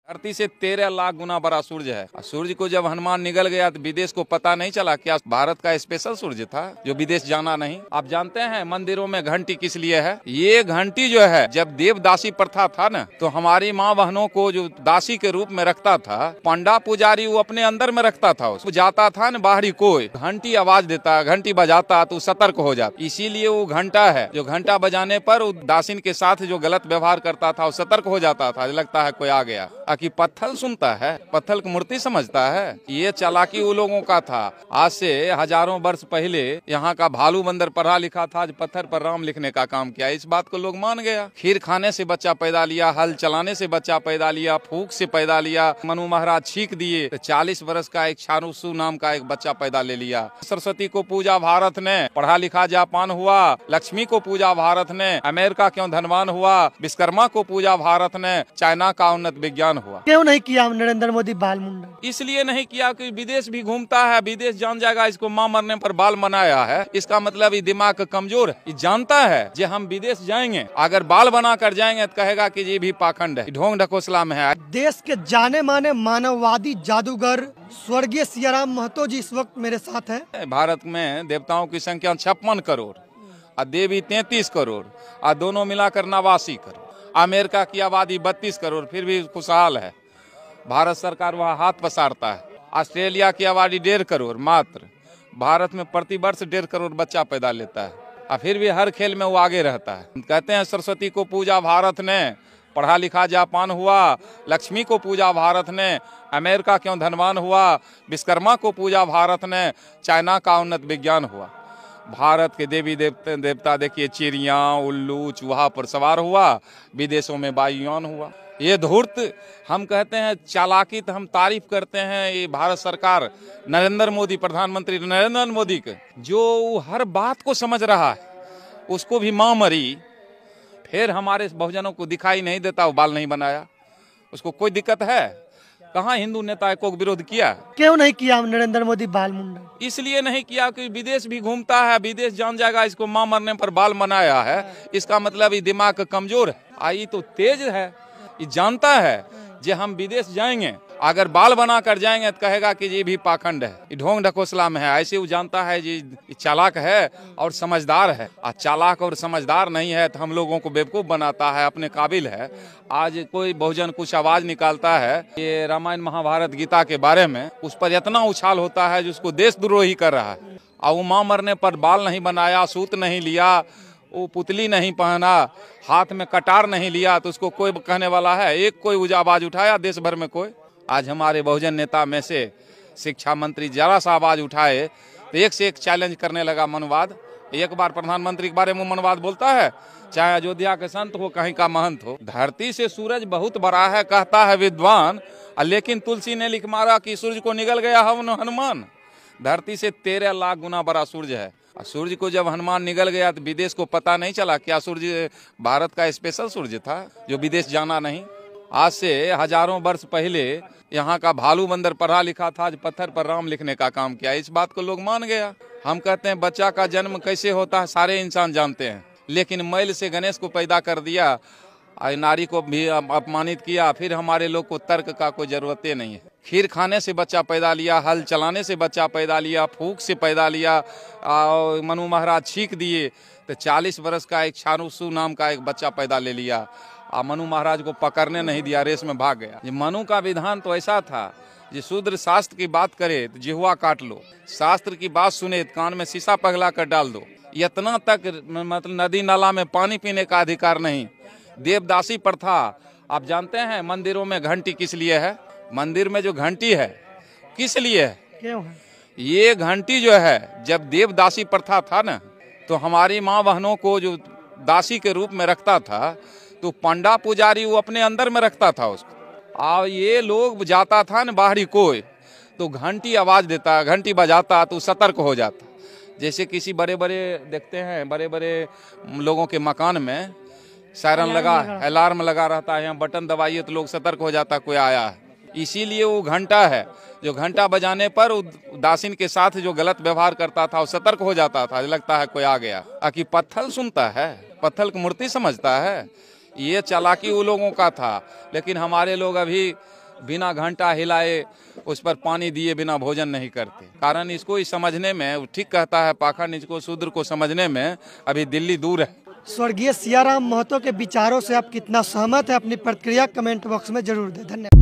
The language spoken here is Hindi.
धरती से 13 लाख गुना बड़ा सूर्य है। सूर्य को जब हनुमान निगल गया तो विदेश को पता नहीं चला क्या भारत का स्पेशल सूर्य था जो विदेश जाना नहीं। आप जानते हैं मंदिरों में घंटी किस लिए है? ये घंटी जो है जब देवदासी प्रथा था ना, तो हमारी माँ बहनों को जो दासी के रूप में रखता था, पंडा पुजारी वो अपने अंदर में रखता था। उसको जाता था न बाहरी कोई घंटी आवाज देता, घंटी बजाता तो सतर्क हो जाता। इसीलिए वो घंटा है जो घंटा बजाने पर वो दासिन के साथ जो गलत व्यवहार करता था वो सतर्क हो जाता था, लगता है कोई आ गया। कि पत्थर सुनता है, पत्थर की मूर्ति समझता है। ये चालाकी उन लोगों का था। आज से हजारों वर्ष पहले यहाँ का भालू बंदर पढ़ा लिखा था, पत्थर पर राम लिखने का काम किया। इस बात को लोग मान गया। खीर खाने से बच्चा पैदा लिया, हल चलाने से बच्चा पैदा लिया, फूंक से पैदा लिया। मनु महाराज छींक दिए तो 40 वर्ष का एक चारूसु नाम का एक बच्चा पैदा ले लिया। सरस्वती को पूजा भारत ने, पढ़ा लिखा जापान हुआ। लक्ष्मी को पूजा भारत ने, अमेरिका क्यों धनवान हुआ। विश्वकर्मा को पूजा भारत ने, चाइना का उन्नत विज्ञान हुआ। क्यों नहीं किया नरेंद्र मोदी बाल मुंडन? इसलिए नहीं किया कि विदेश भी घूमता है, विदेश जान जाएगा इसको मां मरने पर बाल बनाया है। इसका मतलब ये दिमाग कमजोर है। ये जानता है जो हम विदेश जाएंगे, अगर बाल बना कर जाएंगे तो कहेगा कि ये भी पाखंड है, ढोंग ढकोसला में है। देश के जाने माने मानववादी जादूगर स्वर्गीय सियाराम महतो जी इस वक्त मेरे साथ है। भारत में देवताओं की संख्या 56 करोड़ और देवी 33 करोड़ और दोनों मिलाकर 89 करोड़। अमेरिका की आबादी 32 करोड़, फिर भी खुशहाल है। भारत सरकार वहाँ हाथ पसारता है। ऑस्ट्रेलिया की आबादी 1.5 करोड़ मात्र। भारत में प्रति वर्ष 1.5 करोड़ बच्चा पैदा लेता है और फिर भी हर खेल में वो आगे रहता है। कहते हैं सरस्वती को पूजा भारत ने, पढ़ा लिखा जापान हुआ। लक्ष्मी को पूजा भारत ने, अमेरिका क्यों धनवान हुआ। विश्वकर्मा को पूजा भारत ने, चाइना का उन्नत विज्ञान हुआ। भारत के देवी देवता देखिए, चिड़िया, उल्लू, चूहा पर सवार हुआ, विदेशों में वायुयान हुआ। ये धूर्त हम कहते हैं, चालाकी तो हम तारीफ करते हैं ये भारत सरकार नरेंद्र मोदी, प्रधानमंत्री नरेंद्र मोदी के, जो हर बात को समझ रहा है। उसको भी माँ मरी, फिर हमारे बहुजनों को दिखाई नहीं देता, वो बाल नहीं बनाया। उसको कोई दिक्कत है? कहाँ हिंदू नेता को विरोध किया? क्यों नहीं किया नरेंद्र मोदी बाल मुंडन? इसलिए नहीं किया कि विदेश भी घूमता है, विदेश जान जाएगा इसको मां मरने पर बाल बनाया है। इसका मतलब ये दिमाग कमजोर है। आई तो तेज है, ये जानता है जो हम विदेश जाएंगे, अगर बाल बना कर जाएंगे तो कहेगा कि ये भी पाखंड है, ये ढोंग ढकोसला में है। ऐसे वो जानता है ये चालाक है और समझदार है। चालाक और समझदार नहीं है तो हम लोगों को बेवकूफ़ बनाता है, अपने काबिल है। आज कोई बहुजन कुछ आवाज निकालता है ये रामायण महाभारत गीता के बारे में, उस पर इतना उछाल होता है जिसको देशद्रोही कर रहा है। और वो माँ मरने पर बाल नहीं बनाया, सूत नहीं लिया, वो पुतली नहीं पहना, हाथ में कटार नहीं लिया, तो उसको कोई कहने वाला है? एक कोई आवाज उठाया देश भर में कोई? आज हमारे बहुजन नेता में से शिक्षा मंत्री जरा सा आवाज उठाए तो एक से एक चैलेंज करने लगा मनवाद। एक बार प्रधानमंत्री के बारे में मनवाद बोलता है, चाहे अयोध्या के संत हो, कहीं का महंत हो। धरती से सूरज बहुत बड़ा है कहता है विद्वान, लेकिन तुलसी ने लिख मारा कि सूरज को निगल गया हनुमान। धरती से 13 लाख गुना बड़ा सूर्य है। सूर्य को जब हनुमान निगल गया तो विदेश को पता नहीं चला क्या सूर्य भारत का स्पेशल सूर्य था जो विदेश जाना नहीं। आज से हजारों वर्ष पहले यहाँ का भालू बंदर पढ़ा लिखा था, पत्थर पर राम लिखने का काम किया। इस बात को लोग मान गया। हम कहते हैं बच्चा का जन्म कैसे होता है सारे इंसान जानते हैं, लेकिन मैल से गणेश को पैदा कर दिया, नारी को भी अपमानित किया। फिर हमारे लोग को तर्क का कोई जरूरत नहीं है। खीर खाने से बच्चा पैदा लिया, हल चलाने से बच्चा पैदा लिया, फूंक से पैदा लिया। मनु महाराज छींक दिए तो 40 वर्ष का एक चारूसु नाम का एक बच्चा पैदा ले लिया। मनु महाराज को पकड़ने नहीं दिया, रेस में भाग गया। ये मनु का विधान तो ऐसा था, जो शूद्र शास्त्र की बात करे तो जिह्वा काट लो, शास्त्र की बात सुने तो कान में शीशा पगला कर डाल दो। इतना तक मतलब नदी नाला में पानी पीने का अधिकार नहीं। देवदासी प्रथा, आप जानते हैं मंदिरों में घंटी किस लिए है? मंदिर में जो घंटी है किस लिए है? क्यों है? ये घंटी जो है जब देवदासी प्रथा था ना, तो हमारी माँ बहनों को जो दासी के रूप में रखता था, तो पंडा पुजारी वो अपने अंदर में रखता था उसको। और ये लोग जाता था न बाहरी कोई, तो घंटी आवाज देता, घंटी बजाता तो सतर्क हो जाता। जैसे किसी बड़े बड़े देखते हैं, बड़े बड़े लोगों के मकान में सायरन लगा, अलार्म लगा रहता है, यहाँ बटन दबाइए तो लोग सतर्क हो जाता कोई आया है। इसीलिए वो घंटा है जो घंटा बजाने पर दासिन के साथ जो गलत व्यवहार करता था वो सतर्क हो जाता था, लगता है कोई आ गया। कि पत्थर सुनता है, पत्थर की मूर्ति समझता है। ये चालाकी वो लोगों का था, लेकिन हमारे लोग अभी बिना घंटा हिलाए उस पर पानी दिए बिना भोजन नहीं करते। कारण इसको ही समझने में, ठीक कहता है पाखंड, इसको शूद्र को समझने में अभी दिल्ली दूर है। स्वर्गीय सियाराम महतो के विचारों से आप कितना सहमत है, अपनी प्रतिक्रिया कमेंट बॉक्स में जरूर दें। धन्यवाद।